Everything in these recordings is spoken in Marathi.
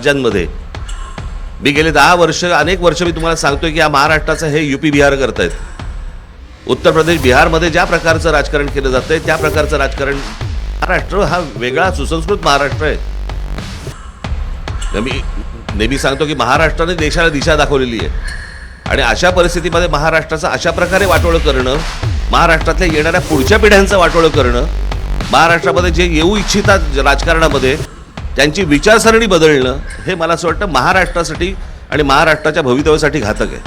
राज्यांमध्ये मी गेले 10 वर्ष अनेक वर्ष मी तुम्हाला सांगतोय की या महाराष्ट्राचं हे यूपी बिहार करतायत. उत्तर प्रदेश बिहारमध्ये ज्या प्रकारचं राजकारण केलं जातंय त्या प्रकारचं राजकारण महाराष्ट्र हा वेगळा सुसंस्कृत महाराष्ट्र आहे. मी नेहमी सांगतो की महाराष्ट्राने देशाला दिशा दाखवलेली आहे आणि अशा परिस्थितीमध्ये महाराष्ट्राचं अशा प्रकारे वाटोळं करणं, महाराष्ट्रातल्या येणाऱ्या पुढच्या पिढ्यांचं वाटोळं करणं, महाराष्ट्रामध्ये जे येऊ इच्छितात राजकारणामध्ये त्यांची विचारसरणी बदलणं, हे मला असं वाटतं महाराष्ट्रासाठी आणि महाराष्ट्राच्या भवितव्यासाठी घातक आहे.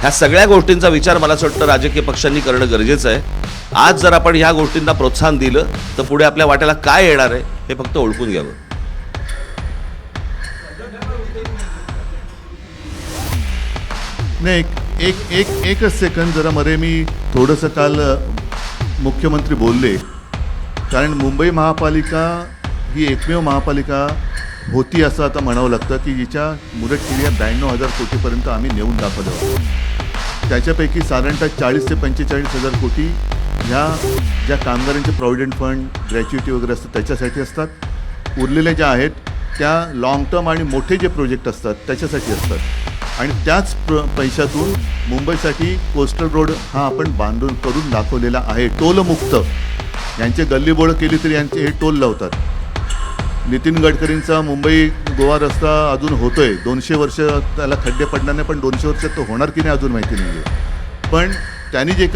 ह्या सगळ्या गोष्टींचा विचार मला असं वाटतं राजकीय पक्षांनी करणं गरजेचं आहे. आज जर आपण ह्या गोष्टींना प्रोत्साहन दिलं तर पुढे आपल्या वाट्याला काय येणार आहे हे फक्त ओळखून घ्यावं. नाही, एकच सेकंद जरा मध्ये मी थोडंसं काल मुख्यमंत्री बोलले, कारण मुंबई महापालिका ही एकमेव महापालिका होती असं आता म्हणावं लागतं की जिच्या मुदतशिर्या 92,000 कोटीपर्यंत आम्ही नेऊन दाखवलं होतं. त्याच्यापैकी साधारणतः 40 ते 45,000 कोटी ह्या ज्या कामगारांचे प्रॉव्हिडंट फंड, ग्रॅच्युइटी वगैरे असतात त्याच्यासाठी असतात. उरलेल्या ज्या आहेत त्या लाँग टर्म आणि मोठे जे प्रोजेक्ट असतात त्याच्यासाठी असतात. आणि त्याच पैशातून मुंबईसाठी कोस्टल रोड हा आपण करून दाखवलेला आहे, टोलमुक्त. यांचे गल्लीबोळं केली तरी यांचे हे टोल लावतात. नितीन गडकरींचा मुंबई गोवा रस्ता अजून होतोय, 200 वर्ष त्याला खड्डे पडणार नाही, पण 200 वर्षात तो होणार की नाही अजून माहिती नाही आहे. पण त्यांनी जे